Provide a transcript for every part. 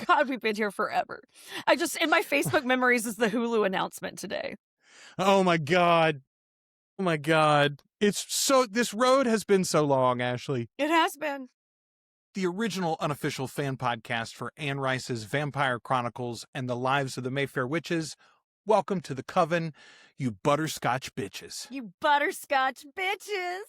God, we've been here forever. In my Facebook memories is the Hulu announcement today. Oh my God. Oh my God. This road has been so long, Ashley. It has been. The original unofficial fan podcast for Anne Rice's Vampire Chronicles and the Lives of the Mayfair Witches. Welcome to the Coven, you butterscotch bitches. You butterscotch bitches.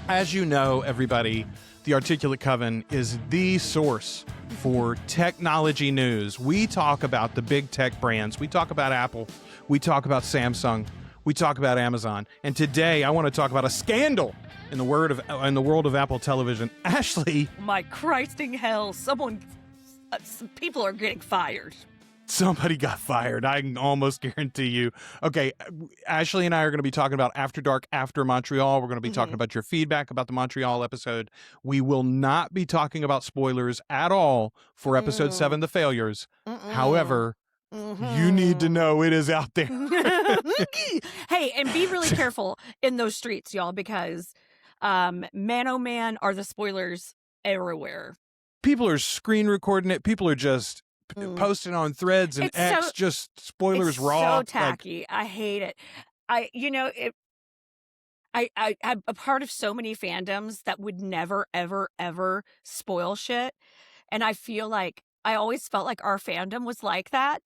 As you know, everybody, the Articulate Coven is the source for technology news. We talk about the big tech brands. We talk about Apple. We talk about Samsung. We talk about Amazon. And today I want to talk about a scandal in the world of Apple television. Ashley. My Christing hell. Some people are getting fired. Somebody got fired. I can almost guarantee you. Okay, Ashley and I are going to be talking about After Dark After Montreal. We're going to be talking about your feedback about the Montreal episode. We will not be talking about spoilers at all for episode 7, The Failures. However, you need to know it is out there. Hey, and be really careful in those streets, y'all, because man, oh man, are the spoilers everywhere. People are screen recording it. People are just posting on Threads and X, just spoilers raw. So tacky. I hate it. I'm a part of so many fandoms that would never, ever, ever spoil shit. And I feel like I always felt like our fandom was like that.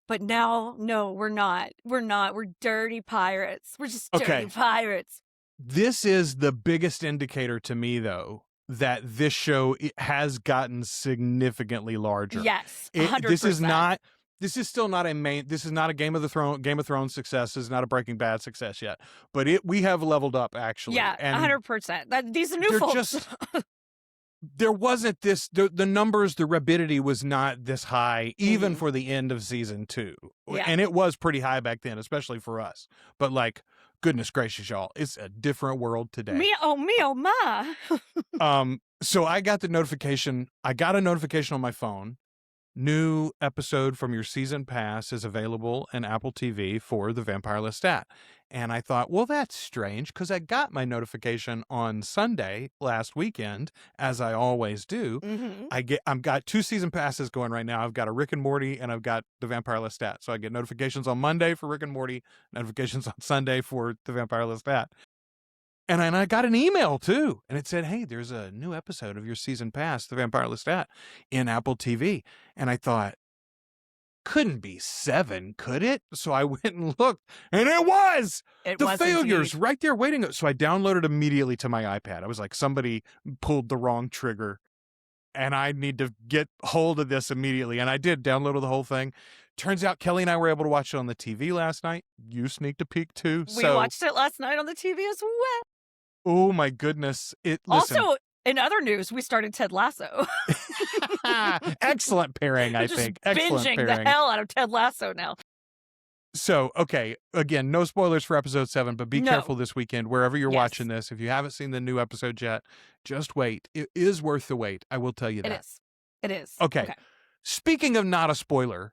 But now, no, we're not. We're not. We're dirty pirates. We're just dirty pirates. This is the biggest indicator to me, though, that this show has gotten significantly larger. Yes, 100%. This is still not this is not a Game of Thrones success. This is not a Breaking Bad success yet. But we have leveled up, actually. Yeah, 100%. These are new folks. There wasn't the numbers, the rapidity was not this high, even for the end of season 2. Yeah. And it was pretty high back then, especially for us. But goodness gracious, y'all, it's a different world today. Me, oh, ma. So I got a notification on my phone. New episode from your season pass is available in Apple TV for the Vampire Lestat. And I thought, well, that's strange, because I got my notification on Sunday last weekend, as I always do. I've got 2 season passes going right now. I've got a Rick and Morty, and I've got the Vampire Lestat. So I get notifications on Monday for Rick and Morty, notifications on Sunday for the Vampire Lestat. And I got an email, too, and it said, hey, there's a new episode of your season pass, The Vampire Lestat, in Apple TV. And I thought, couldn't be 7, could it? So I went and looked, and it was! The Failures indeed. Right there waiting. So I downloaded immediately to my iPad. I was like, somebody pulled the wrong trigger, and I need to get hold of this immediately. And I did, downloaded the whole thing. Turns out Kelly and I were able to watch it on the TV last night. You sneaked a peek, too. We watched it last night on the TV as well. Oh, my goodness. Also, in other news, we started Ted Lasso. Excellent pairing, I think. Excellent binging pairing. The hell out of Ted Lasso now. So, okay, again, no spoilers for episode 7, but be careful this weekend, wherever you're watching this. If you haven't seen the new episode yet, just wait. It is worth the wait. I will tell you that. It is. Okay. Speaking of not a spoiler,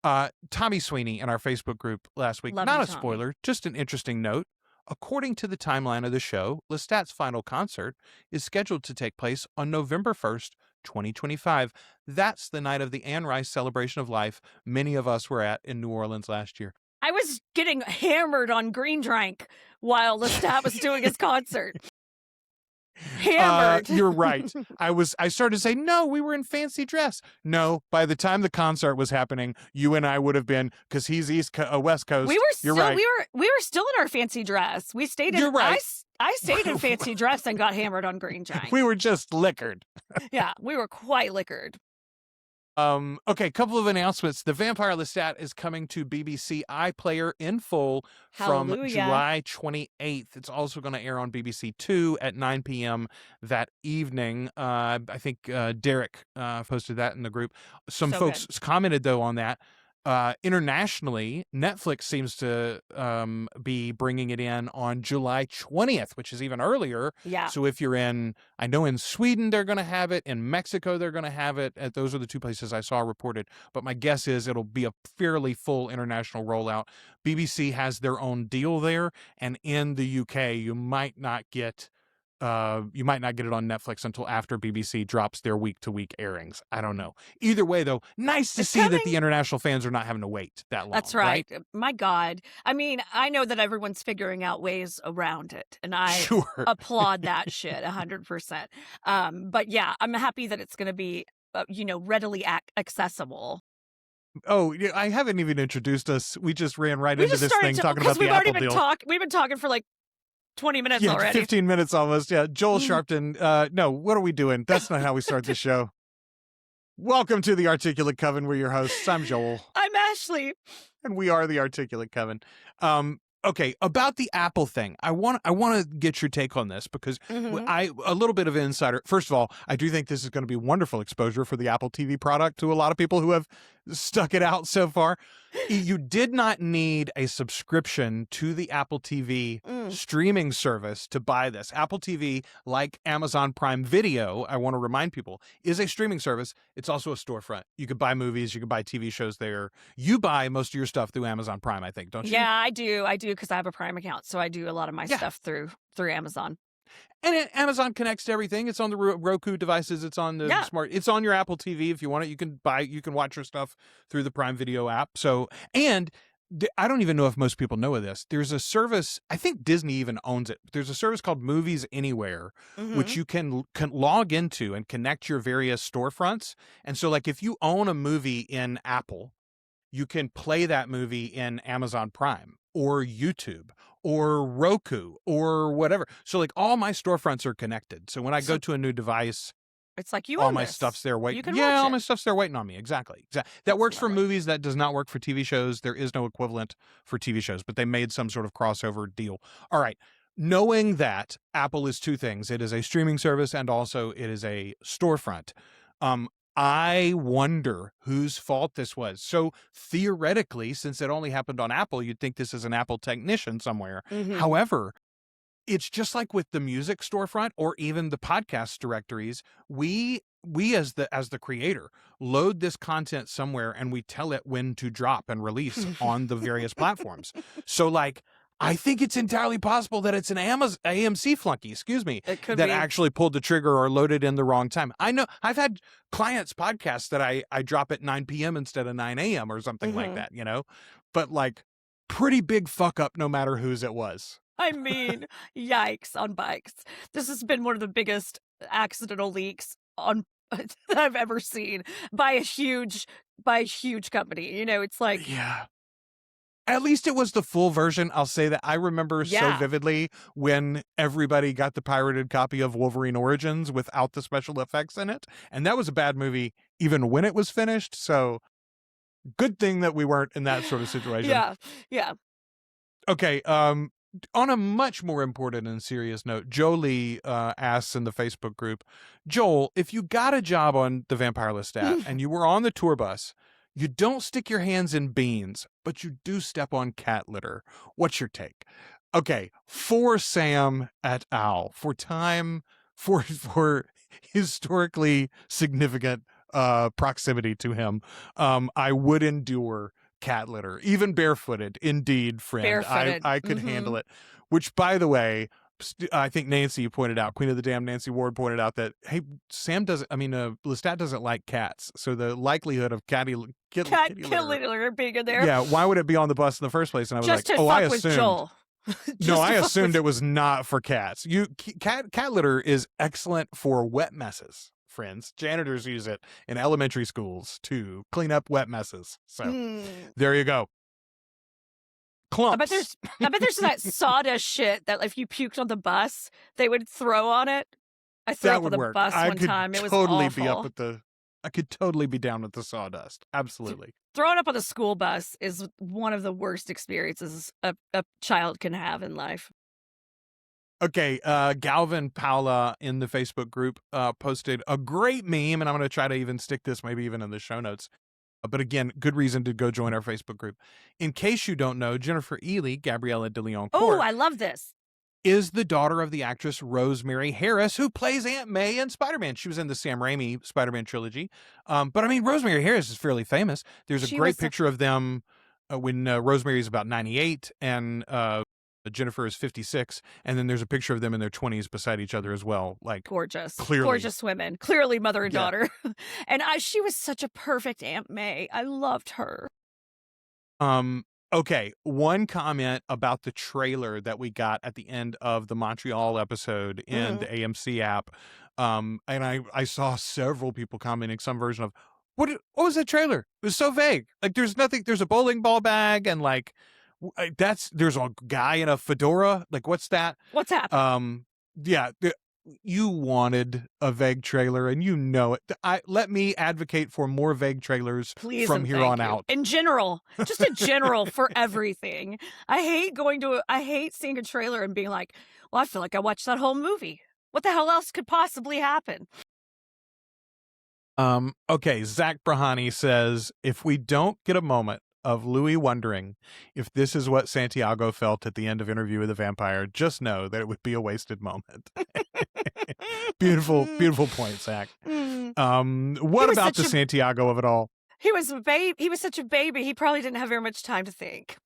Tommy Sweeny in our Facebook group last week, not a spoiler, just an interesting note. According to the timeline of the show, Lestat's final concert is scheduled to take place on November 1st, 2025. That's the night of the Anne Rice Celebration of Life many of us were at in New Orleans last year. I was getting hammered on green drink while Lestat was doing his concert. Hammered. You're right. I started to say, no, we were in fancy dress. No, by the time the concert was happening, you and I would have been, because he's West Coast. We were still in our fancy dress. We stayed in. You're right. I stayed in fancy dress and got hammered on green drink. We were just liquored. Yeah, we were quite liquored. Okay, couple of announcements. The Vampire Lestat is coming to BBC iPlayer in full from July 28th. It's also going to air on BBC 2 at 9 p.m. that evening. I think Derek posted that in the group. Some folks commented, though, on that. internationally, Netflix seems to be bringing it in on July 20th, which is even earlier. Yeah. So if you're I know in Sweden they're going to have it, in Mexico they're going to have it. Those are the two places I saw reported. But my guess is it'll be a fairly full international rollout. BBC has their own deal there, and in the UK you might not get it on Netflix until after BBC drops their week-to-week airings. I don't know. Either way, though, nice to see that the international fans are not having to wait that long. That's right. My God. I mean, I know that everyone's figuring out ways around it, and I applaud that shit 100%. But yeah, I'm happy that it's going to be, readily accessible. Oh, yeah, I haven't even introduced us. We just ran right into this thing talking about the Apple deal. We've been talking for like 20 minutes already. 15 minutes almost. Yeah. Joel Sharpton. No, what are we doing? That's not how we start the show. Welcome to the Articulate Coven. We're your hosts. I'm Joel. I'm Ashley. And we are the Articulate Coven. Okay, about the Apple thing, I want to get your take on this because a little bit of an insider. First of all, I do think this is going to be wonderful exposure for the Apple TV product to a lot of people who have stuck it out so far. You did not need a subscription to the Apple TV streaming service to buy this. Apple TV, like Amazon Prime Video, I want to remind people, is a streaming service. It's also a storefront. You could buy movies, you could buy TV shows there. You buy most of your stuff through Amazon Prime, I think, don't you? Yeah, I do because I have a Prime account, so I do a lot of my stuff through Amazon. And Amazon connects to everything. It's on the Roku devices. It's on the smart. It's on your Apple TV if you want it. You can watch your stuff through the Prime Video app. So, and I don't even know if most people know of this. There's a service. I think Disney even owns it. There's a service called Movies Anywhere, which you can log into and connect your various storefronts. And so, like, if you own a movie in Apple, you can play that movie in Amazon Prime or YouTube or Roku or whatever. So like all my storefronts are connected. So when I go to a new device, it's like all my stuff's there waiting. Yeah, all my stuff's there waiting on me. Exactly. That works for movies. That does not work for TV shows. There is no equivalent for TV shows, but they made some sort of crossover deal. All right. Knowing that Apple is two things, it is a streaming service and also it is a storefront. I wonder whose fault this was. So theoretically, since it only happened on Apple, you'd think this is an Apple technician somewhere. However, it's just like with the music storefront or even the podcast directories. We as the creator load this content somewhere and we tell it when to drop and release on the various platforms. So like, I think it's entirely possible that it's an AMC flunky, that actually pulled the trigger or loaded in the wrong time. I know I've had clients' podcasts that I drop at 9 p.m. instead of 9 a.m. or something like that, but like pretty big fuck up no matter whose it was. I mean, yikes on bikes. This has been one of the biggest accidental leaks that I've ever seen by a huge company. It's like, yeah. At least it was the full version. I'll say that I remember so vividly when everybody got the pirated copy of Wolverine Origins without the special effects in it. And that was a bad movie even when it was finished. So good thing that we weren't in that sort of situation. Yeah. Okay. On a much more important and serious note, Jolie asks in the Facebook group, Joel, if you got a job on the Vampire Lestat and you were on the tour bus, you don't stick your hands in beans, but you do step on cat litter. What's your take? Okay, for Sam et al., for historically significant proximity to him, I would endure cat litter, even barefooted. Indeed, friend, I could handle it. Which, by the way, I think Nancy pointed out, Queen of the Damned Nancy Ward pointed out that, hey, Lestat doesn't like cats. So the likelihood of cat litter being in there. Yeah, why would it be on the bus in the first place? And I was just like, I assumed. Joel. No, I assumed it was not for cats. Cat litter is excellent for wet messes, friends. Janitors use it in elementary schools to clean up wet messes. So there you go. Clumps. I bet there's that sawdust shit that if you puked on the bus, they would throw on it. I threw up on the bus one time. It was awful. I could totally be down with the sawdust. Absolutely. Throwing up on the school bus is one of the worst experiences a child can have in life. Okay, Galvin Paula in the Facebook group posted a great meme, and I'm going to try to even stick this maybe even in the show notes. But again, good reason to go join our Facebook group. In case you don't know, Jennifer Ely, Gabriella de Leon Oh, Court, I love this. is the daughter of the actress Rosemary Harris, who plays Aunt May in Spider-Man. She was in the Sam Raimi Spider-Man trilogy. But I mean, Rosemary Harris is fairly famous. There's a great picture of them when Rosemary's about 98 and Jennifer is 56. And then there's a picture of them in their 20s beside each other as well. Like, gorgeous, clearly. Gorgeous women, clearly mother and daughter. And she was such a perfect Aunt May. I loved her. Okay, one comment about the trailer that we got at the end of the Montreal episode in the AMC app. And I saw several people commenting some version of, what was that trailer? It was so vague. Like, there's nothing, there's a bowling ball bag and like, there's a guy in a fedora. Like, what's that? What's happening? Yeah, you wanted a vague trailer and you know it. Let me advocate for more vague trailers from here on out. In general, just in general for everything. I hate seeing a trailer and being like, well, I feel like I watched that whole movie. What the hell else could possibly happen? Okay, Zach Brahani says, if we don't get a moment of Louis wondering if this is what Santiago felt at the end of Interview with the Vampire, just know that it would be a wasted moment. Beautiful point, Zach. What about the Santiago of it all? He was a baby. He was such a baby. He probably didn't have very much time to think.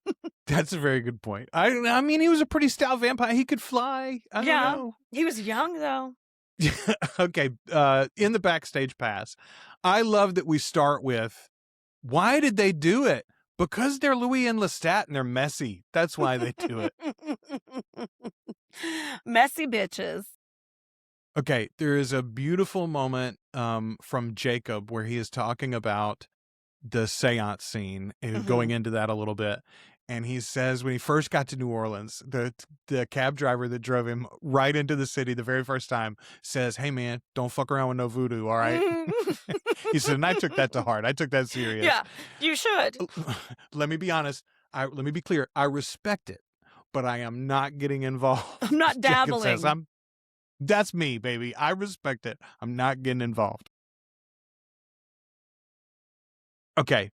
That's a very good point. I mean, he was a pretty stout vampire. He could fly. I don't know. He was young though. Okay. In the backstage pass, I love that we start with, why did they do it? Because they're Louis and Lestat and they're messy. That's why they do it. Messy bitches. Okay, there is a beautiful moment from Jacob where he is talking about the seance scene and going into that a little bit. And he says when he first got to New Orleans, the cab driver that drove him right into the city the very first time says, hey, man, don't fuck around with no voodoo, all right? He said, and I took that to heart. I took that serious. Yeah, you should. Let me be honest. Let me be clear. I respect it, but I am not getting involved. I'm not dabbling. Says, that's me, baby. I respect it. I'm not getting involved. Okay.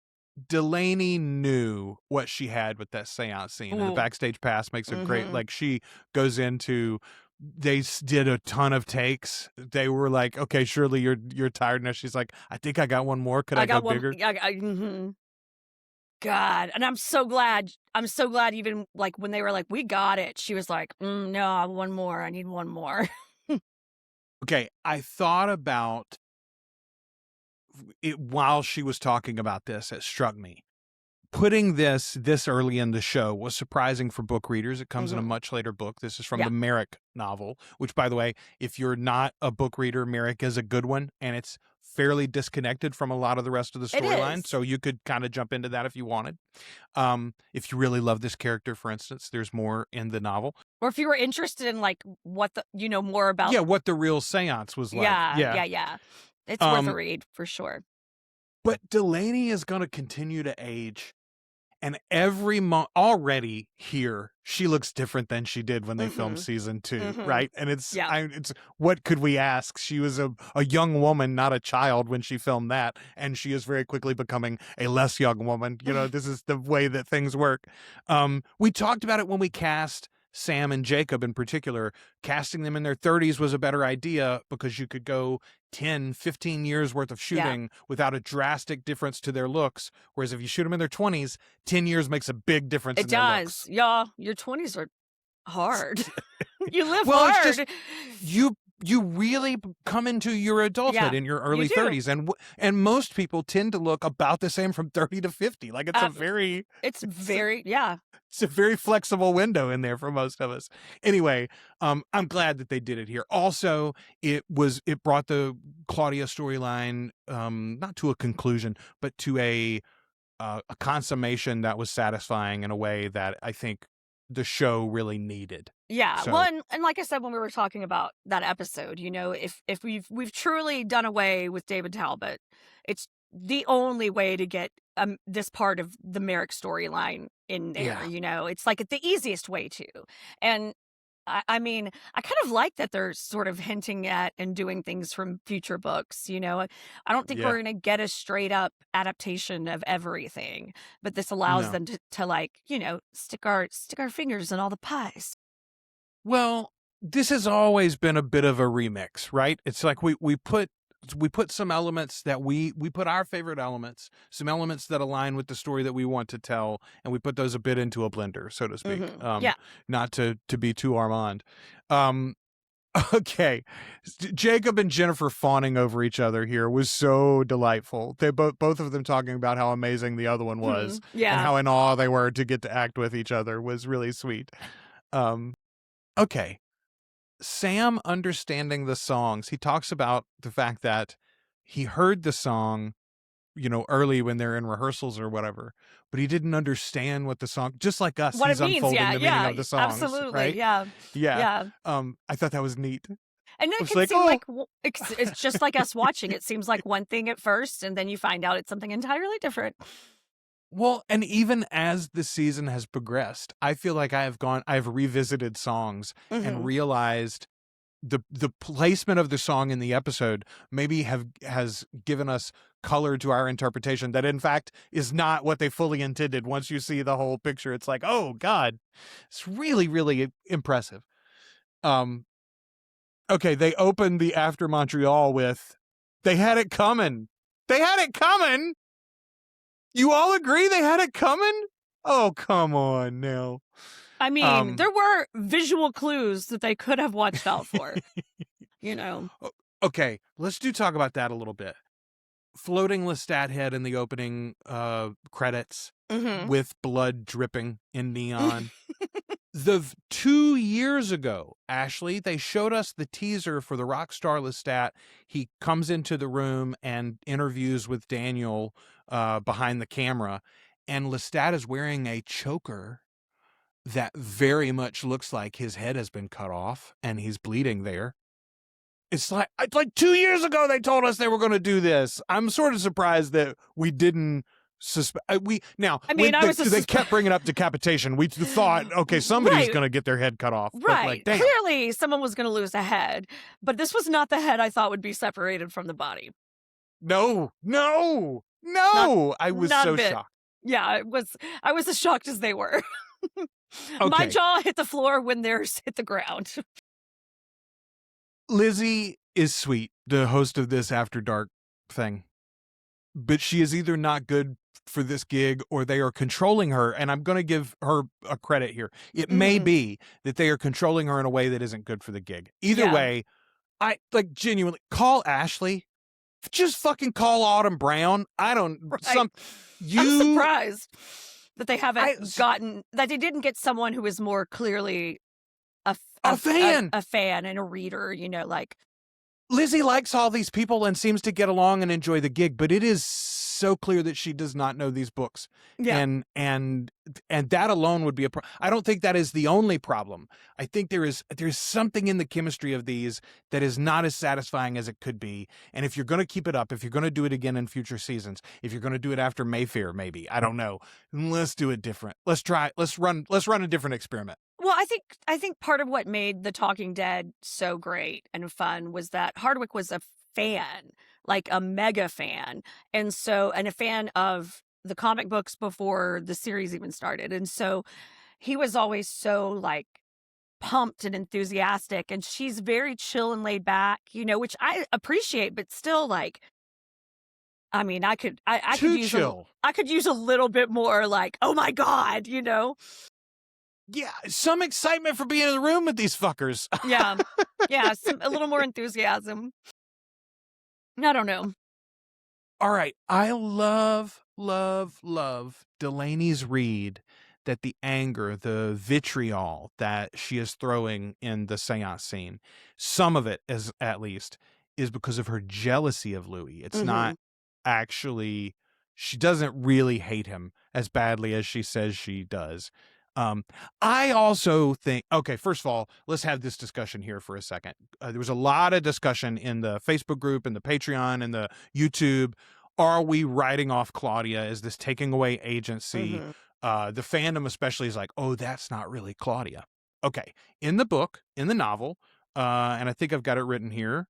Delaney knew what she had with that seance scene. And the backstage pass makes it great. Like, she goes into, they did a ton of takes. They were like, okay, surely you're tired now. She's like, I think I got one more. Could I go bigger? God. And I'm so glad even like when they were like, we got it. She was like, no, one more. I need one more. Okay. I thought about it while she was talking about this. It struck me. Putting this early in the show was surprising for book readers. It comes in a much later book. This is from the Merrick novel, which, by the way, if you're not a book reader, Merrick is a good one, and it's fairly disconnected from a lot of the rest of the storyline. So you could kind of jump into that if you wanted. If you really love this character, for instance, there's more in the novel. Or if you were interested in like what more about what the real seance was like. Yeah. It's worth a read for sure. But Delaney is going to continue to age. And every already here, she looks different than she did when they filmed season 2, right? And it's what could we ask? She was a young woman, not a child when she filmed that. And she is very quickly becoming a less young woman. You know, this is the way that things work. We talked about it when we cast Sam and Jacob in particular. Casting them in their 30s was a better idea because you could go 10, 15 years worth of shooting without a drastic difference to their looks. Whereas if you shoot them in their 20s, 10 years makes a big difference in their looks. Yeah, your 20s are hard. You live hard. It's just, you really come into your adulthood in your early 30s. And most people tend to look about the same from 30 to 50. Like, it's it's a very flexible window in there for most of us. Anyway, I'm glad that they did it here. Also, it brought the Claudia storyline not to a conclusion, but to a consummation that was satisfying in a way that I think the show really needed. Yeah. So, well, and like I said when we were talking about that episode, you know, if we've truly done away with David Talbot, it's the only way to get this part of the Merrick storyline in there. You know, it's like the easiest way to. And I mean, I kind of like that they're sort of hinting at and doing things from future books, you know? I don't think Yeah. we're gonna get a straight up adaptation of everything, but this allows No. them to like, you know, stick our fingers in all the pies. Well, this has always been a bit of a remix, right? It's like we put some elements that we put our favorite elements, some elements that align with the story that we want to tell, and we put those a bit into a blender, so to speak. Yeah. Not to be too Armand. Okay, Jacob and Jennifer fawning over each other here was so delightful. They both of them talking about how amazing the other one was, Yeah. and how in awe they were to get to act with each other was really sweet. Okay, Sam understanding the songs. He talks about the fact that he heard the song, you know, early when they're in rehearsals or whatever, but he didn't understand what the song, just like us, What he's it means, unfolding yeah, the meaning yeah, of the songs, absolutely, right? yeah. Yeah. I thought that was neat. And then I it was can like, seem oh. like it's just like us watching. It seems like one thing at first, and then you find out it's something entirely different. Well, and even as the season has progressed, I feel like I've revisited songs and realized the placement of the song in the episode maybe has given us color to our interpretation that in fact is not what they fully intended. Once you see the whole picture, it's like, oh God, it's really, really impressive. Okay, they opened the After Montreal with, they had it coming. They had it coming. You all agree they had it coming? Oh, come on now. I mean, there were visual clues that they could have watched out for, you know. Okay, let's talk about that a little bit. Floating Lestat head in the opening credits with blood dripping in neon. 2 years ago, Ashley, they showed us the teaser for the Rockstar Lestat. He comes into the room and interviews with Danielle behind the camera, and Lestat is wearing a choker that very much looks like his head has been cut off and he's bleeding there. It's like 2 years ago they told us they were going to do this. I'm sort of surprised that we didn't suspect. They kept bringing up decapitation. We thought, okay, somebody's going to get their head cut off. Right. But clearly someone was going to lose a head, but this was not the head I thought would be separated from the body. No. I was so shocked. Yeah, I was as shocked as they were. Okay. My jaw hit the floor when theirs hit the ground. Lizzie is sweet, the host of this After Dark thing. But she is either not good for this gig or they are controlling her. And I'm going to give her a credit here. It may be that they are controlling her in a way that isn't good for the gig. Either way, I genuinely call Ashley. Just fucking call Autumn Brown. I don't. Right. I'm surprised that they that they didn't get someone who is more clearly a fan and a reader, you know, like. Lizzie likes all these people and seems to get along and enjoy the gig, but it is so clear that she does not know these books. Yeah. And that alone would be I don't think that is the only problem. I think there's something in the chemistry of these that is not as satisfying as it could be. And if you're going to keep it up, if you're going to do it again in future seasons, if you're going to do it after Mayfair, maybe, I don't know, let's do it different. Let's run a different experiment. Well, I think part of what made The Talking Dead so great and fun was that Hardwick was a fan, like a mega fan, and a fan of the comic books before the series even started. And so he was always so like pumped and enthusiastic, and she's very chill and laid back, you know, which I appreciate, but still like, I mean, I could use a little bit more like, oh my God, you know? Yeah, some excitement for being in the room with these fuckers. Yeah, a little more enthusiasm. I don't know. All right, I love Delaney's read that the anger, the vitriol that she is throwing in the seance scene, some of it, at least, is because of her jealousy of Louis. It's not actually, she doesn't really hate him as badly as she says she does. I also think, okay, first of all, let's have this discussion here for a second. There was a lot of discussion in the Facebook group and the Patreon and the YouTube. Are we writing off Claudia? Is this taking away agency? The fandom especially is like, oh, that's not really Claudia. Okay. In the book, in the novel, and I think I've got it written here.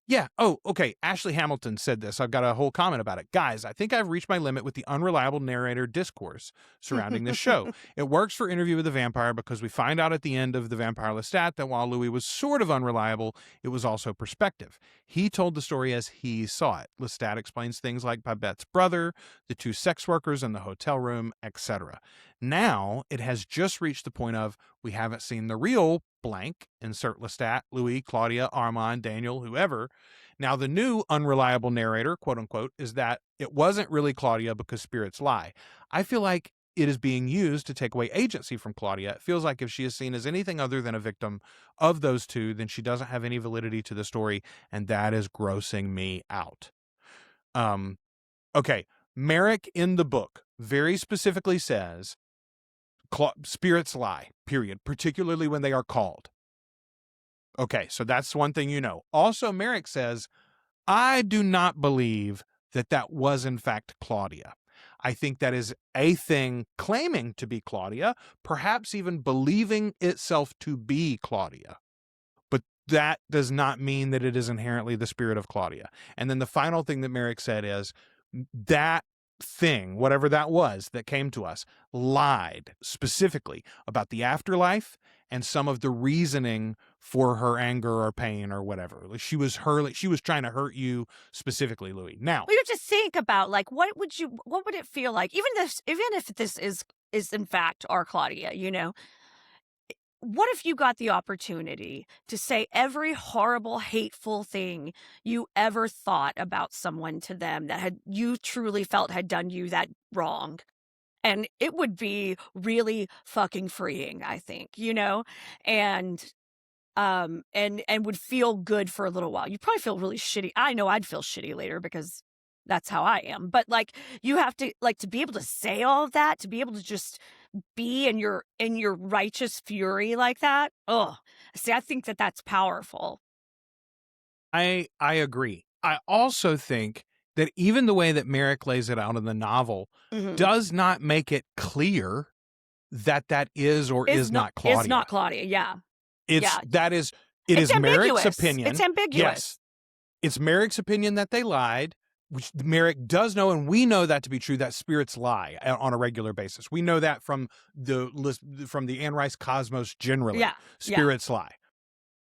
Yeah. Oh, okay. Ashley Hamilton said this. I've got a whole comment about it. Guys, I think I've reached my limit with the unreliable narrator discourse surrounding this show. It works for Interview with the Vampire because we find out at the end of the Vampire Lestat that while Louis was sort of unreliable, it was also perspective. He told the story as he saw it. Lestat explains things like Babette's brother, the 2 sex workers in the hotel room, etc. Now, it has just reached the point of we haven't seen the real blank, insert Lestat, Louis, Claudia, Armand, Daniel, whoever. Now, the new unreliable narrator, quote unquote, is that it wasn't really Claudia because spirits lie. I feel like it is being used to take away agency from Claudia. It feels like if she is seen as anything other than a victim of those 2, then she doesn't have any validity to the story, and that is grossing me out. Okay, Merrick in the book very specifically says, spirits lie, period, particularly when they are called. Okay, so that's one thing you know. Also, Merrick says, I do not believe that that was in fact Claudia. I think that is a thing claiming to be Claudia, perhaps even believing itself to be Claudia. But that does not mean that it is inherently the spirit of Claudia. And then the final thing that Merrick said is that thing, whatever that was that came to us, lied specifically about the afterlife and some of the reasoning for her anger or pain or whatever. Like she was trying to hurt you specifically, Louis. Now, well, you just think about like what would it feel like, even if this is in fact our Claudia, you know? What if you got the opportunity to say every horrible, hateful thing you ever thought about someone to them that you truly felt had done you that wrong? And it would be really fucking freeing, I think, you know? And would feel good for a little while. You'd probably feel really shitty. I know I'd feel shitty later because that's how I am. But like you have to to be able to say all of that, to be able to just be in your righteous fury like that. Oh, see, I think that that's powerful. I agree. I also think that even the way that Merrick lays it out in the novel does not make it clear that that is or is not Claudia. It's not Claudia, yeah. It is Merrick's opinion. It's ambiguous. Yes. It's Merrick's opinion that they lied, which Merrick does know, and we know that to be true, that spirits lie on a regular basis. We know that from the Anne Rice cosmos generally. Yeah. Spirits lie.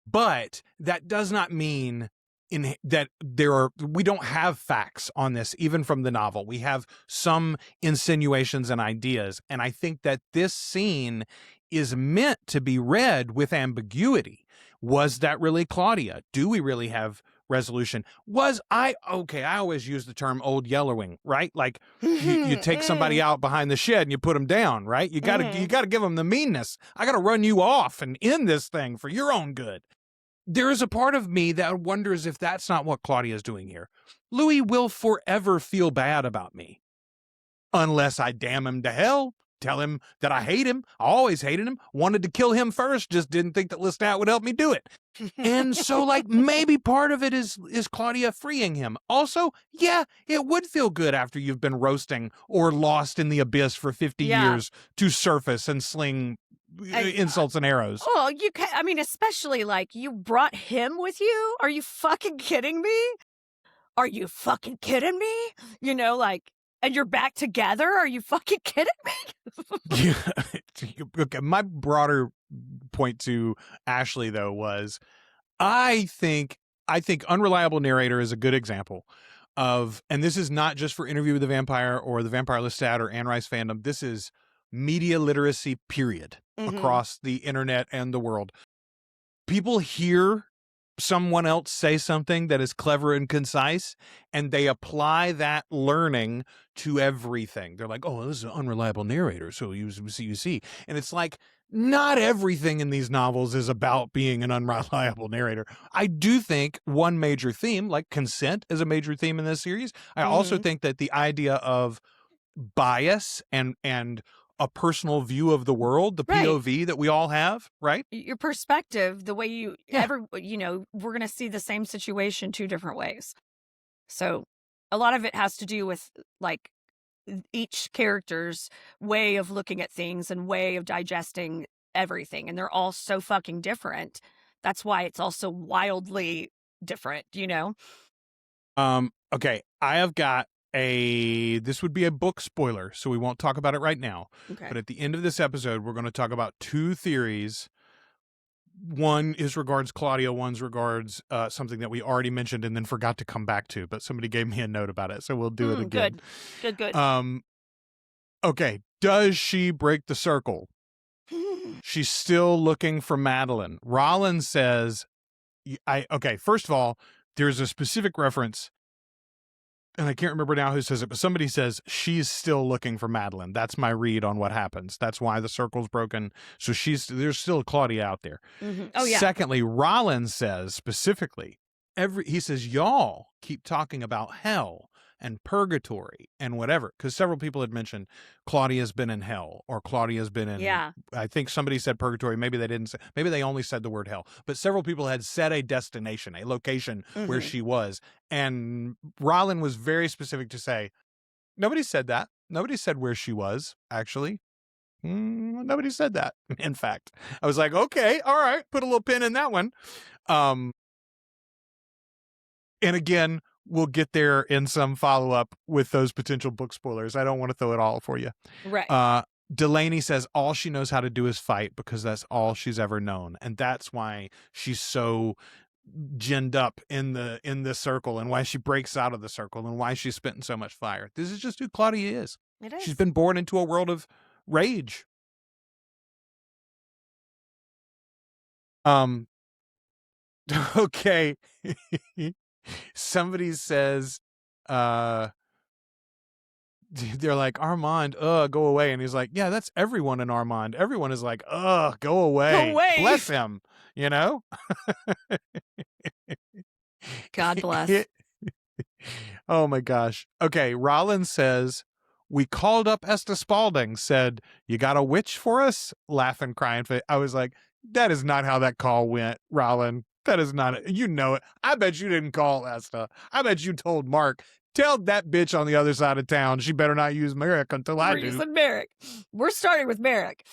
But that does not mean we don't have facts on this, even from the novel. We have some insinuations and ideas. And I think that this scene is meant to be read with ambiguity. Was that really Claudia? Do we really have resolution? I always use the term old yellowing, right? Like you take somebody out behind the shed and you put them down, right? You gotta give them the meanness. I gotta run you off and end this thing for your own good. There is a part of me that wonders if that's not what Claudia is doing here. Louis will forever feel bad about me. Unless I damn him to hell, tell him that I hate him. I always hated him. Wanted to kill him first, just didn't think that Lestat would help me do it. And so, like, maybe part of it is Claudia freeing him. Also, yeah, it would feel good after you've been roasting or lost in the abyss for 50 years to surface and sling insults and arrows. Oh, especially like you brought him with you? Are you fucking kidding me? Are you fucking kidding me? You know, like, and you're back together? Are you fucking kidding me? Okay, my broader point to Ashley, though, was I think unreliable narrator is a good example of, and this is not just for Interview with the Vampire or the Vampire Lestat or Anne Rice fandom. This is media literacy, period, across the internet and the world. People hear someone else say something that is clever and concise, and they apply that learning to everything. They're like, oh, this is an unreliable narrator, so you see. And it's like, not everything in these novels is about being an unreliable narrator. I do think one major theme, like consent, is a major theme in this series. I also think that the idea of bias and a personal view of the world, the POV that we all have, right? Your perspective, the way we're going to see the same situation 2 different ways. So a lot of it has to do with like each character's way of looking at things and way of digesting everything, and they're all so fucking different. That's why it's also wildly different, you know? Okay, I have got this would be a book spoiler, so we won't talk about it right now. Okay. But at the end of this episode, we're going to talk about two theories. One is regards Claudia, one's regards something that we already mentioned and then forgot to come back to, but somebody gave me a note about it, so we'll do it again. Good. Okay, does she break the circle? She's still looking for Madeline. Rollins says, okay, first of all, there's a specific reference, and I can't remember now who says it, but somebody says she's still looking for Madeline. That's my read on what happens. That's why the circle's broken. So there's still Claudia out there. Mm-hmm. Oh, yeah. Secondly, Rollins says specifically, he says, y'all keep talking about hell and purgatory and whatever, because several people had mentioned Claudia's been in hell or Claudia's been in, I think somebody said purgatory. Maybe they didn't say, maybe they only said the word hell, but several people had said a destination, a location where she was. And Rollin was very specific to say, nobody said that. Nobody said where she was, actually. Nobody said that. In fact, I was like, okay, all right, put a little pin in that one. And again, we'll get there in some follow-up with those potential book spoilers. I don't want to throw it all for you. Right. Delaney says all she knows how to do is fight because that's all she's ever known. And that's why she's so ginned up in the circle and why she breaks out of the circle and why she's spitting so much fire. This is just who Claudia is. It is. She's been born into a world of rage. Okay. Somebody says, they're like, Armand, go away. And he's like, yeah, that's everyone in Armand. Everyone is like, go away. Go away. Bless him, you know? God bless. Oh my gosh. Okay, Rollins says, we called up Esther Spaulding, said, you got a witch for us? Laughing, crying. I was like, that is not how that call went, Rollins. That is not it. You know it. I bet you didn't call Esther. I bet you told Mark, tell that bitch on the other side of town she better not use Merrick until I do. We're using Merrick. We're starting with Merrick.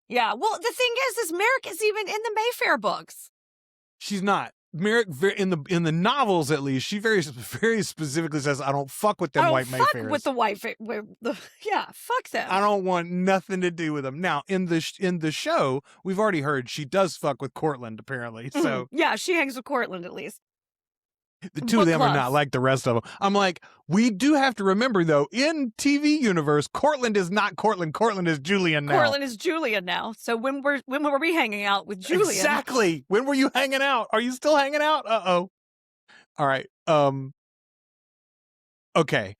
Yeah, well, the thing is Merrick is even in the Mayfair books. She's not. Merrick, in the novels at least, she very specifically says, I don't fuck with them white Mayfairs. I don't fuck with the white yeah, fuck them. I don't want nothing to do with them. Now, in the show, we've already heard she does fuck with Cortland, apparently. So yeah, she hangs with Cortland at least. The two of them are not like the rest of them. I'm like, we do have to remember, though, in TV universe, Cortland is not Cortland. Cortland is Julian now. Cortland is Julian now. So when were we hanging out with Julian? Exactly. When were you hanging out? Are you still hanging out? Uh-oh. All right. Okay.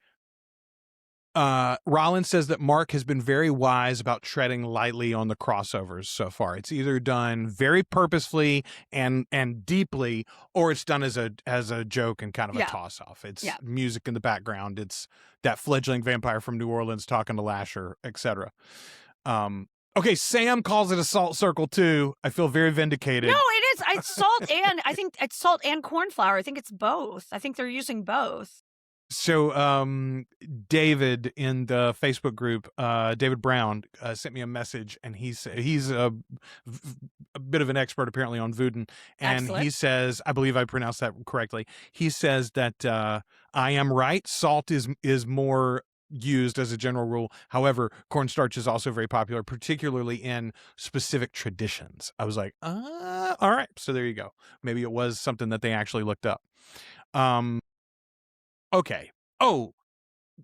Rollins says that Mark has been very wise about treading lightly on the crossovers so far. It's either done very purposefully and deeply, or it's done as a joke and kind of a toss off. It's music in the background. It's that fledgling vampire from New Orleans talking to Lasher, etc. Okay, Sam calls it a salt circle too. I feel very vindicated. No, it is. It's salt and I think it's salt and cornflower. I think it's both. I think they're using both. So David in the Facebook group, David Brown, sent me a message, and he's a bit of an expert apparently on voodoo, and Excellent. He says, I believe I pronounced that correctly, he says that I am right, salt is more used as a general rule. However, cornstarch is also very popular, particularly in specific traditions. I was like, all right, so there you go. Maybe it was something that they actually looked up. Okay. Oh,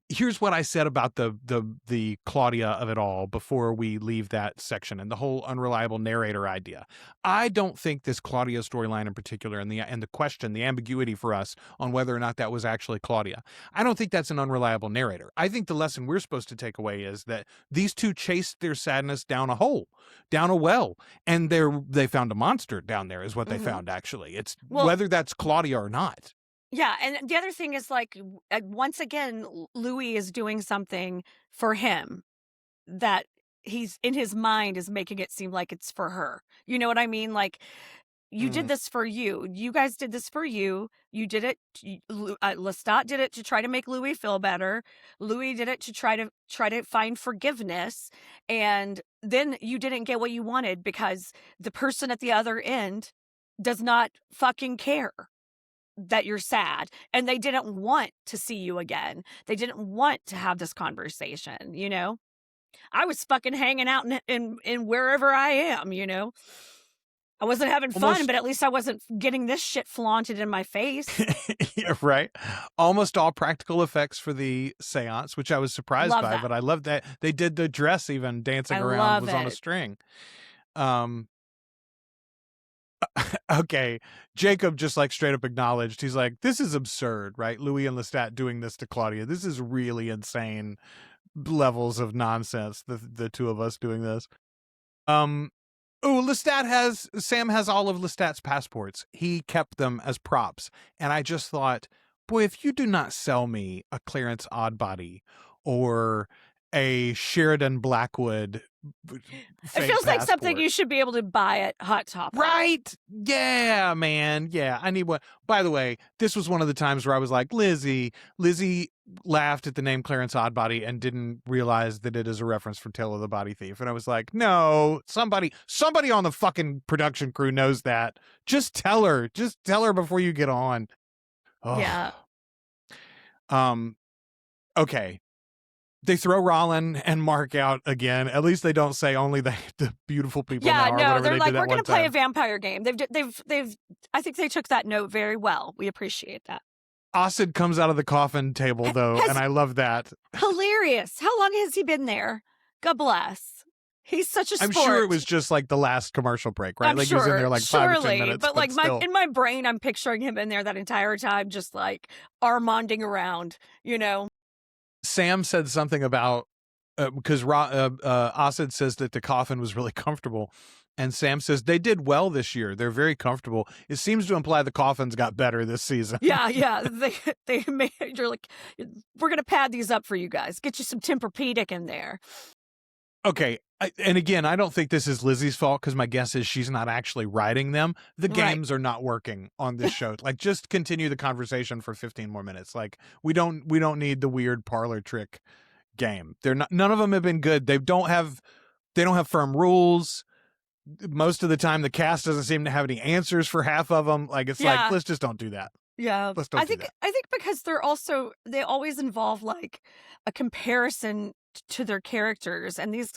here's what I said about the Claudia of it all before we leave that section and the whole unreliable narrator idea. I don't think this Claudia storyline in particular and the question, the ambiguity for us on whether or not that was actually Claudia, I don't think that's an unreliable narrator. I think the lesson we're supposed to take away is that these two chased their sadness down a hole, down a well, and they found a monster down there is what they found actually. It's whether that's Claudia or not. Yeah, and the other thing is, like, once again, Louis is doing something for him that he's, in his mind, is making it seem like it's for her. You know what I mean? Like, You did this for you. You guys did this for you. You did it. Lestat did it to try to make Louis feel better. Louis did it to try to find forgiveness. And then you didn't get what you wanted because the person at the other end does not fucking care that you're sad. And they didn't want to see you again. They didn't want to have this conversation, you know? I was fucking hanging out in wherever I am, you know? I wasn't having fun, but at least I wasn't getting this shit flaunted in my face. Yeah, right. Almost all practical effects for the seance, which I was surprised by, but I love that they did the dress even dancing around was on a string. Okay. Jacob just like straight up acknowledged. He's like, this is absurd, right? Louis and Lestat doing this to Claudia. This is really insane levels of nonsense. The two of us doing this. Sam has all of Lestat's passports. He kept them as props. And I just thought, boy, if you do not sell me a Clarence Oddbody or a Sheridan Blackwood it feels like something you should be able to buy at Hot Topic. Right? Yeah, man. Yeah, I need one. By the way, this was one of the times where I was like, Lizzie laughed at the name Clarence Oddbody and didn't realize that it is a reference from Tale of the Body Thief. And I was like, no, somebody on the fucking production crew knows that. Just tell her before you get on. Oh. Yeah. Okay. They throw Rollin and Mark out again. At least they don't say only the beautiful people. Yeah, no, they're like, we're going to play a vampire game. They've. I think they took that note very well. We appreciate that. Acid comes out of the coffin table though, and I love that. Hilarious. How long has he been there? God bless. He's such a sport. I'm sure it was just like the last commercial break, right? I'm like sure, he was in there like 5 or 10 minutes. But like in my brain, I'm picturing him in there that entire time, just like Armanding around, you know. Sam said something about because Acid says that the coffin was really comfortable, and Sam says they did well this year. They're very comfortable. It seems to imply the coffins got better this season. Yeah. They made you're like, we're gonna pad these up for you guys. Get you some Tempur-Pedic in there. Okay. And again, I don't think this is Lizzie's fault because my guess is she's not actually writing them. The games are not working on this show. Like, just continue the conversation for 15 more minutes. Like, we don't need the weird parlor trick game. None of them have been good. They don't have firm rules. Most of the time, the cast doesn't seem to have any answers for half of them. Like, it's like, let's just don't do that. Yeah, I think because they always involve like a comparison to their characters, and these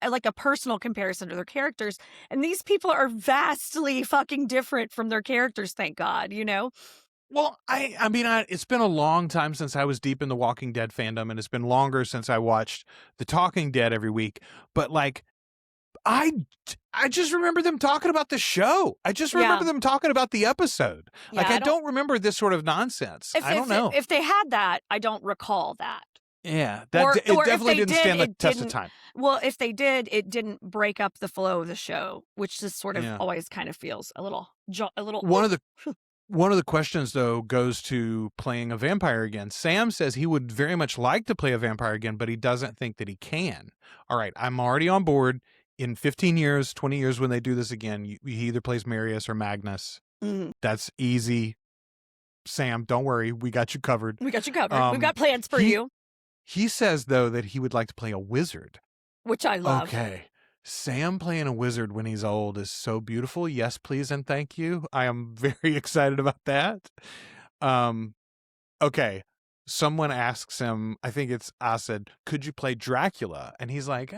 like a personal comparison to their characters, and these people are vastly fucking different from their characters. Thank God, you know. Well, I mean, it's been a long time since I was deep in the Walking Dead fandom, and it's been longer since I watched The Talking Dead every week. But like, I just remember them talking about the show. I just remember them talking about the episode. Yeah, like, I don't remember this sort of nonsense. I don't know. If they had that, I don't recall that. Yeah, it definitely didn't stand the test of time. Well, if they did, it didn't break up the flow of the show, which just sort of always kind of feels a little. One of the questions though goes to playing a vampire again. Sam says he would very much like to play a vampire again, but he doesn't think that he can. All right, I'm already on board. In 15 years, 20 years, when they do this again, he either plays Marius or Magnus. That's easy. Sam, don't worry. We got you covered. We've got plans for you. He says, though, that he would like to play a wizard. Which I love. Okay. Sam playing a wizard when he's old is so beautiful. Yes, please, and thank you. I am very excited about that. Okay. Someone asks him, I think it's Acid, could you play Dracula? And he's like,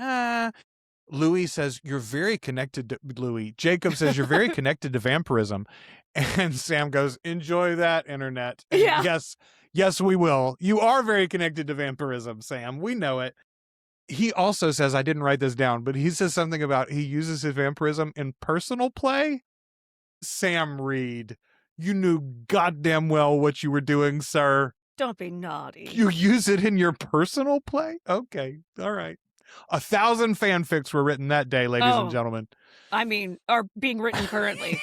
Louis says, you're very connected to Louis. Jacob says, you're very connected to vampirism. And Sam goes, enjoy that, internet. And yes, we will. You are very connected to vampirism, Sam. We know it. He also says, I didn't write this down, but he says something about he uses his vampirism in personal play. Sam Reed, you knew goddamn well what you were doing, sir. Don't be naughty. You use it in your personal play? Okay. All right. 1,000 fanfics were written that day, ladies and gentlemen. I mean, are being written currently.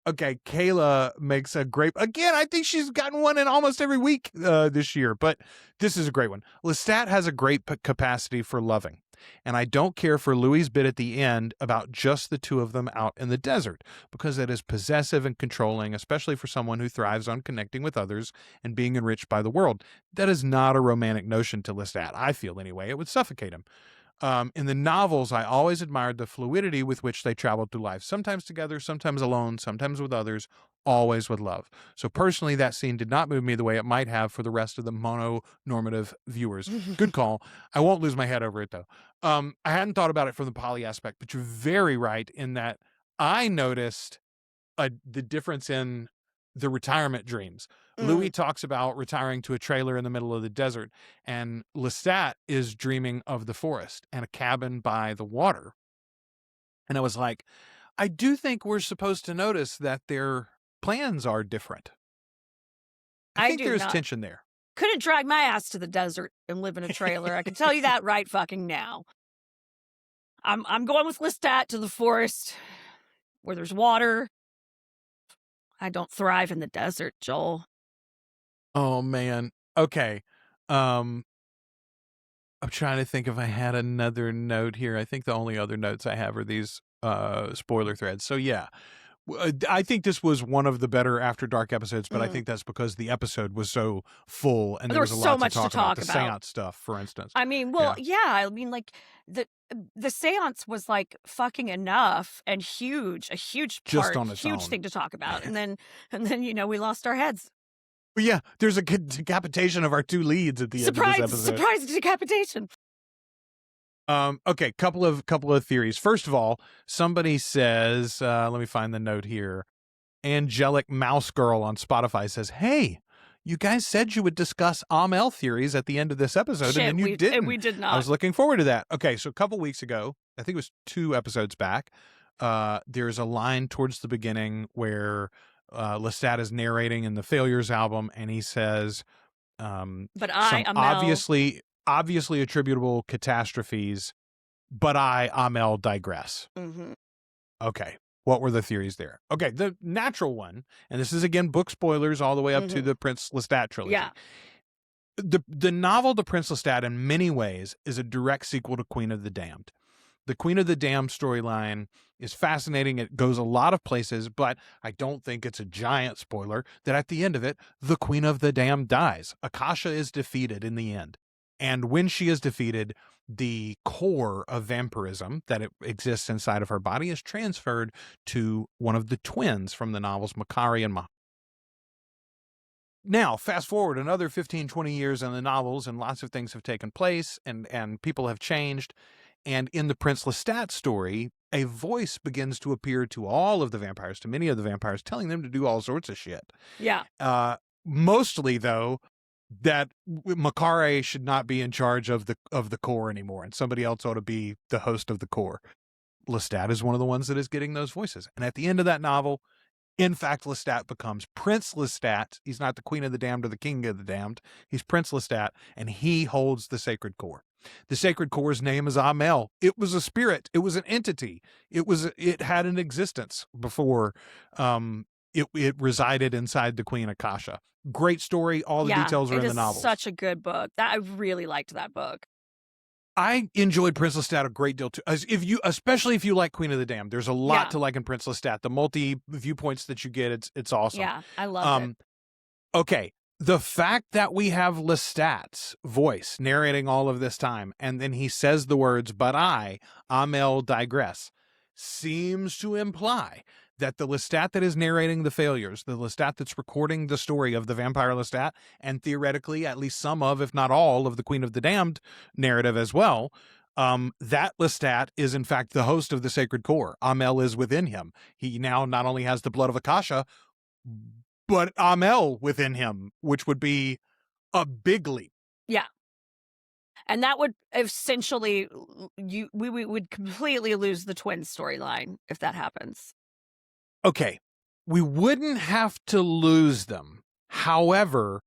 Okay, Kayla makes a great... Again, I think she's gotten one in almost every week this year, but this is a great one. Lestat has a great capacity for loving, and I don't care for Louis' bit at the end about just the two of them out in the desert, because it is possessive and controlling, especially for someone who thrives on connecting with others and being enriched by the world. That is not a romantic notion to Lestat, I feel anyway. It would suffocate him. In the novels, I always admired the fluidity with which they traveled through life, sometimes together, sometimes alone, sometimes with others, always with love. So personally, that scene did not move me the way it might have for the rest of the mononormative viewers. Good call. I won't lose my head over it, though. I hadn't thought about it from the poly aspect, but you're very right in that I noticed the difference in the retirement dreams. Louis talks about retiring to a trailer in the middle of the desert, and Lestat is dreaming of the forest and a cabin by the water. And I was like, I do think we're supposed to notice that their plans are different. I think there's tension there. Couldn't drag my ass to the desert and live in a trailer. I can tell you that right fucking now. I'm going with Lestat to the forest where there's water. I don't thrive in the desert, Joel. Oh, man. Okay. I'm trying to think if I had another note here. I think the only other notes I have are these spoiler threads. So, yeah. I think this was one of the better After Dark episodes, but I think that's because the episode was so full and there was a so lot much to talk about. The about. seance stuff, for instance. I mean, well, yeah. I mean, like, the seance was like fucking enough and huge, a huge part, just on its huge own thing to talk about. And then, we lost our heads. But yeah, there's a decapitation of our two leads at the end of this episode. Surprise decapitation. Okay, couple of theories. First of all, somebody says, let me find the note here. Angelic Mouse Girl on Spotify says, "Hey, you guys said you would discuss Amiee theories at the end of this episode, and then you didn't." We did not. I was looking forward to that. Okay, so a couple weeks ago, I think it was 2 episodes back, there's a line towards the beginning where Lestat is narrating in the Failures album, and he says, but I, Amiee, obviously attributable catastrophes, but I, Amiee, digress. Okay. What were the theories there? Okay, the natural one, and this is again book spoilers all the way up to the Prince Lestat trilogy. Yeah. The novel The Prince Lestat in many ways is a direct sequel to Queen of the Damned. The Queen of the Damned storyline is fascinating. It goes a lot of places, but I don't think it's a giant spoiler that at the end of it, the Queen of the Damned dies. Akasha is defeated in the end. And when she is defeated, the core of vampirism that it exists inside of her body is transferred to one of the twins from the novels, Makari and Mah. Now, fast forward another 15, 20 years in the novels, and lots of things have taken place, and people have changed. And in the Prince Lestat story, a voice begins to appear to all of the vampires, to many of the vampires, telling them to do all sorts of shit. Yeah. Mostly, though, that Makari should not be in charge of the core anymore, and somebody else ought to be the host of the core. Lestat is one of the ones that is getting those voices. And at the end of that novel, in fact, Lestat becomes Prince Lestat. He's not the Queen of the Damned or the King of the Damned. He's Prince Lestat, and he holds the sacred core. The sacred core's name is Amiee. It was a spirit. It was an entity. It had an existence before it resided inside the Queen Akasha. Great story. All the details are in the novel. Such a good book. I really liked that book. I enjoyed Prince Lestat a great deal too. Especially if you like Queen of the Damned, there's a lot to like in Prince Lestat. The multi viewpoints that you get, it's awesome. Yeah, I love it. Okay, the fact that we have Lestat's voice narrating all of this time, and then he says the words, "But I, Amiee, digress," seems to imply that the Lestat that is narrating the failures, the Lestat that's recording the story of the Vampire Lestat, and theoretically at least some of, if not all, of the Queen of the Damned narrative as well, that Lestat is in fact the host of the Sacred Core. Amiee is within him. He now not only has the blood of Akasha, but Amiee within him, which would be a big leap. Yeah. And that would essentially, we would completely lose the twin storyline if that happens. Okay, we wouldn't have to lose them. However,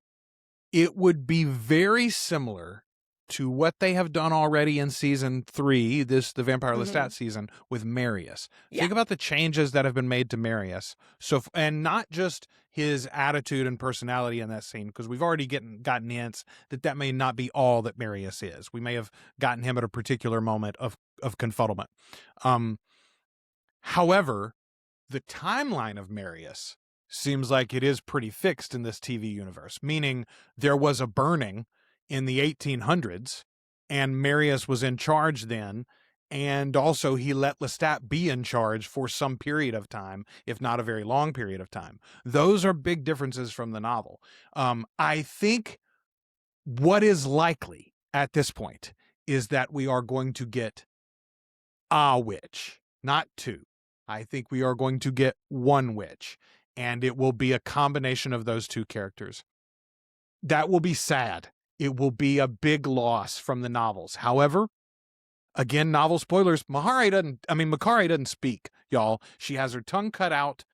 it would be very similar to what they have done already in season 3, the Vampire Lestat season, with Marius. Yeah. Think about the changes that have been made to Marius. So, and not just his attitude and personality in that scene, because we've already gotten hints that may not be all that Marius is. We may have gotten him at a particular moment of confuddlement. However, the timeline of Marius seems like it is pretty fixed in this TV universe, meaning there was a burning in the 1800s and Marius was in charge then. And also he let Lestat be in charge for some period of time, if not a very long period of time. Those are big differences from the novel. I think what is likely at this point is that we are going to get a witch, not 2. I think we are going to get 1 witch, and it will be a combination of those 2 characters. That will be sad. It will be a big loss from the novels. However, again, novel spoilers, Makari doesn't speak, y'all. She has her tongue cut out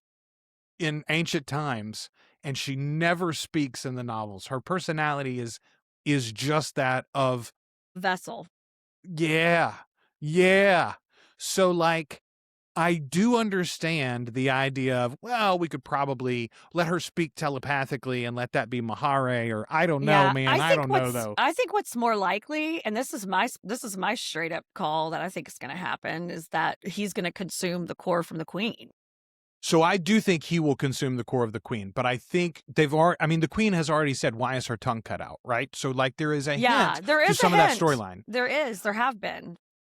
in ancient times, and she never speaks in the novels. Her personality is just that of vessel. Yeah. So, like, I do understand the idea of, well, we could probably let her speak telepathically and let that be Makari, or I don't know, man. I don't know, though. I think what's more likely, and this is my straight up call that I think is going to happen, is that he's going to consume the core from the queen. So I do think he will consume the core of the queen, but I think the queen has already said, why is her tongue cut out, right? So, like, there is a hint to some of that storyline. There have been.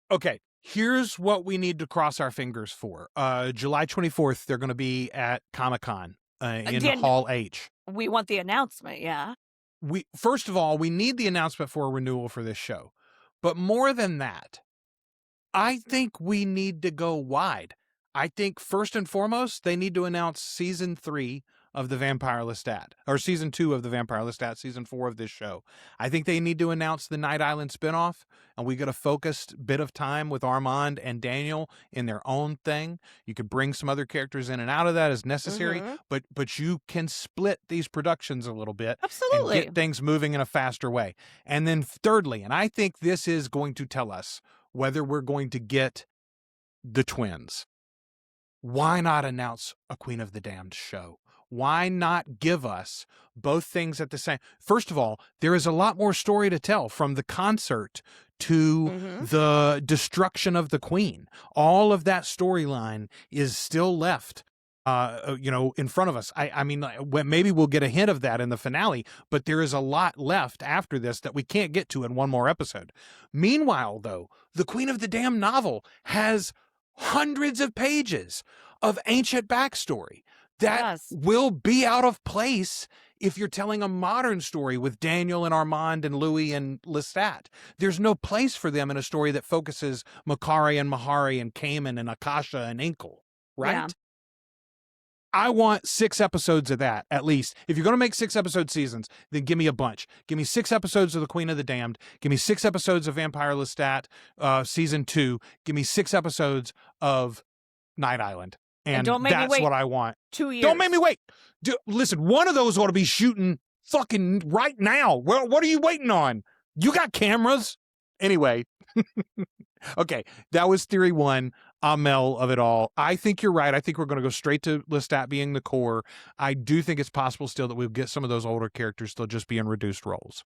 Okay. Here's what we need to cross our fingers for. July 24th, they're going to be at Comic-Con in Hall H. We want the announcement, yeah. First of all, we need the announcement for a renewal for this show. But more than that, I think we need to go wide. I think first and foremost, they need to announce season 3 of the Vampire Lestat, or season 2 of the Vampire Lestat, season 4 of this show. I think they need to announce the Night Island spinoff, and we get a focused bit of time with Armand and Danielle in their own thing. You could bring some other characters in and out of that as necessary, but you can split these productions a little bit. Absolutely. And get things moving in a faster way. And then thirdly, and I think this is going to tell us whether we're going to get the twins. Why not announce a Queen of the Damned show? Why not give us both things at the same? First of all, there is a lot more story to tell, from the concert to the destruction of the queen. All of that storyline is still left, in front of us. I mean, maybe we'll get a hint of that in the finale, but there is a lot left after this that we can't get to in one more episode. Meanwhile, though, the Queen of the Damned novel has hundreds of pages of ancient backstory that will be out of place if you're telling a modern story with Danielle and Armand and Louis and Lestat. There's no place for them in a story that focuses Makari and Mahari and Cayman and Akasha and Inkle, right? Yeah. I want 6 episodes of that, at least. If you're going to make 6-episode seasons, then give me a bunch. Give me 6 episodes of The Queen of the Damned. Give me 6 episodes of Vampire Lestat, season 2. Give me 6 episodes of Night Island. And don't make that's me wait what I want. 2 years. Don't make me wait. Listen, one of those ought to be shooting fucking right now. Well, what are you waiting on? You got cameras? Anyway. Okay, that was theory 1. Amel of it all. I think you're right. I think we're going to go straight to Lestat being the core. I do think it's possible still that we'll get some of those older characters still just be in reduced roles.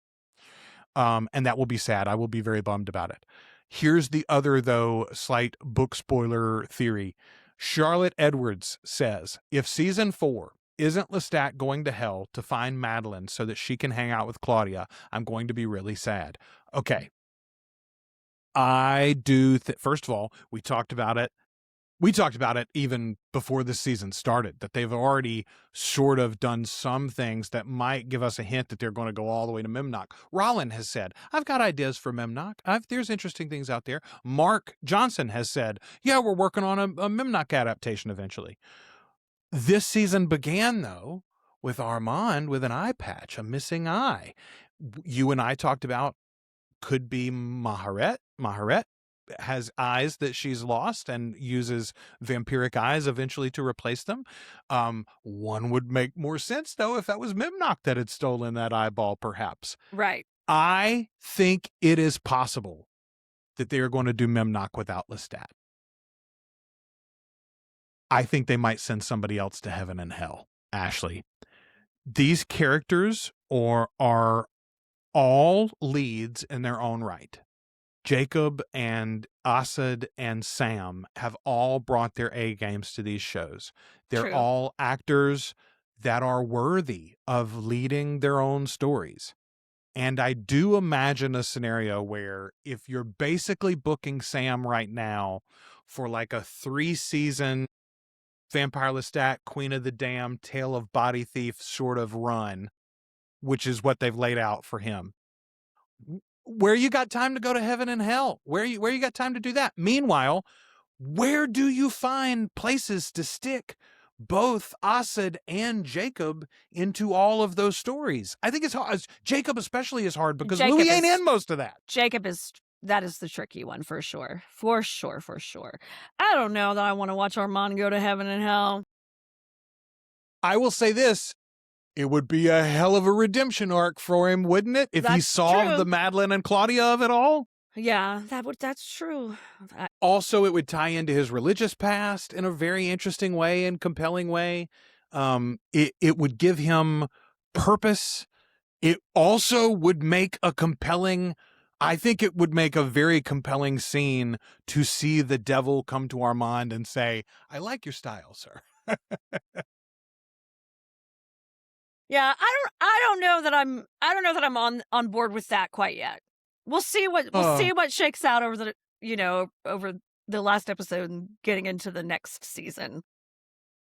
And that will be sad. I will be very bummed about it. Here's the other, though, slight book spoiler theory. Charlotte Edwards says, if season 4 isn't Lestat going to hell to find Madeline so that she can hang out with Claudia, I'm going to be really sad. Okay. I do. First of all, we talked about it. We talked about it even before the season started, that they've already sort of done some things that might give us a hint that they're going to go all the way to Memnoch. Rollin has said, I've got ideas for Memnoch. There's interesting things out there. Mark Johnson has said, yeah, we're working on a Memnoch adaptation eventually. This season began, though, with Armand with an eye patch, a missing eye. You and I talked about could be Maharet. Maharet has eyes that she's lost and uses vampiric eyes eventually to replace them. One would make more sense, though, if that was Memnoch that had stolen that eyeball, perhaps. Right. I think it is possible that they are going to do Memnock without Lestat. I think they might send somebody else to heaven and hell, Ashley. These characters are all leads in their own right. Jacob and Asad and Sam have all brought their A games to these shows. They're True. all actors that are worthy of leading their own stories. And I do imagine a scenario where if you're basically booking Sam right now for like a 3-season Vampire Lestat, Queen of the Damned, Tale of Body Thief sort of run, which is what they've laid out for him, where you got time to go to heaven and hell, where you got time to do that. Meanwhile, where do you find places to stick both Asad and Jacob into all of those stories? I think it's hard. Jacob especially is hard because Louis ain't in most of that. That is the tricky one for sure. For sure. I don't know that I want to watch Armand go to heaven and hell. I will say this. It would be a hell of a redemption arc for him, wouldn't it? If he solved the Madeline and Claudia of it all? Yeah, that's true. Also, it would tie into his religious past in a very interesting way and compelling way. It would give him purpose. It also would make I think it would make a very compelling scene to see the devil come to Armand and say, "I like your style, sir." Yeah, I don't know that I'm on board with that quite yet. We'll see what shakes out over the last episode and getting into the next season.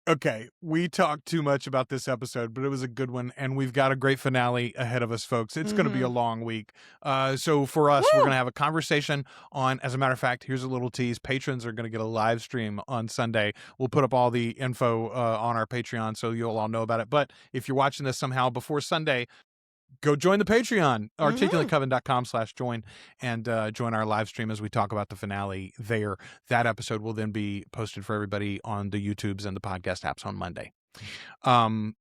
Okay, we talked too much about this episode, but it was a good one, and we've got a great finale ahead of us, folks. It's going to be a long week. So for us, we're going to have a conversation on, as a matter of fact, here's a little tease. Patrons are going to get a live stream on Sunday. We'll put up all the info on our Patreon, so you'll all know about it. But if you're watching this somehow before Sunday, go join the Patreon, articulatecoven.com/join, and join our live stream as we talk about the finale there. That episode will then be posted for everybody on the YouTubes and the podcast apps on Monday. And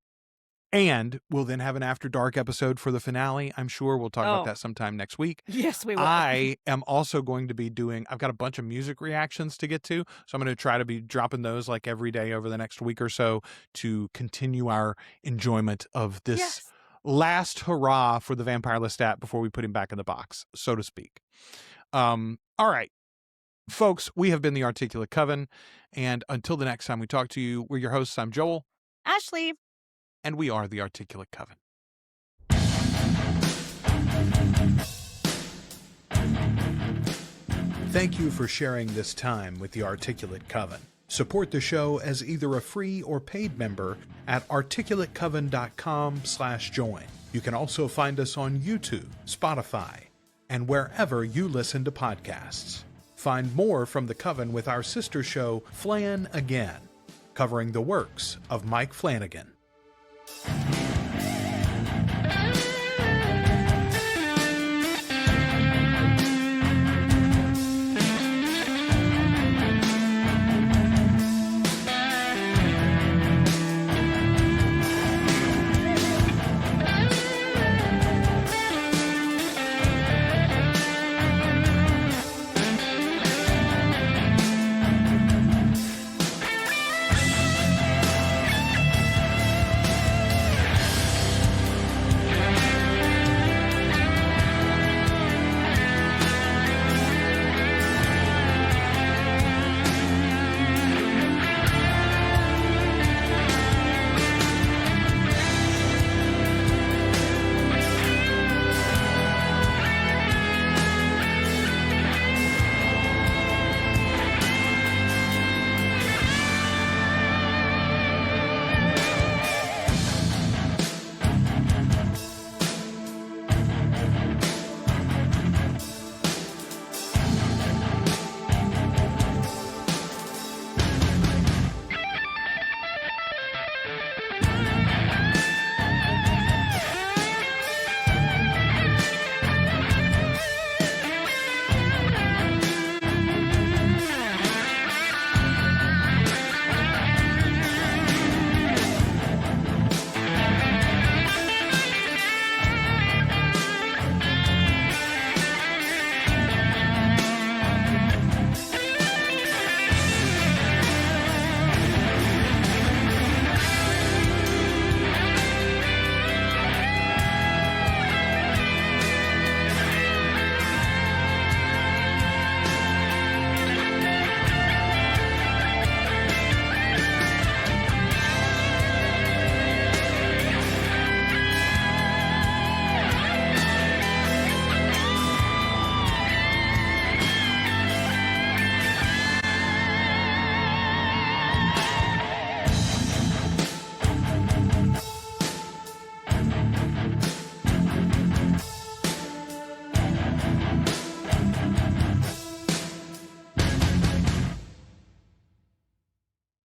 we'll then have an After Dark episode for the finale. I'm sure we'll talk about that sometime next week. Yes, we will. I am also going to be I've got a bunch of music reactions to get to, so I'm going to try to be dropping those like every day over the next week or so to continue our enjoyment of this last hurrah for the Vampire Lestat before we put him back in the box, so to speak. All right, folks, we have been the Articulate Coven, and until the next time we talk to you, we're your hosts. I'm Joel. Ashley. And we are the Articulate Coven. Thank you for sharing this time with the Articulate Coven. Support the show as either a free or paid member at articulatecoven.com/join. You can also find us on YouTube, Spotify, and wherever you listen to podcasts. Find more from the Coven with our sister show, Flan Again, covering the works of Mike Flanagan.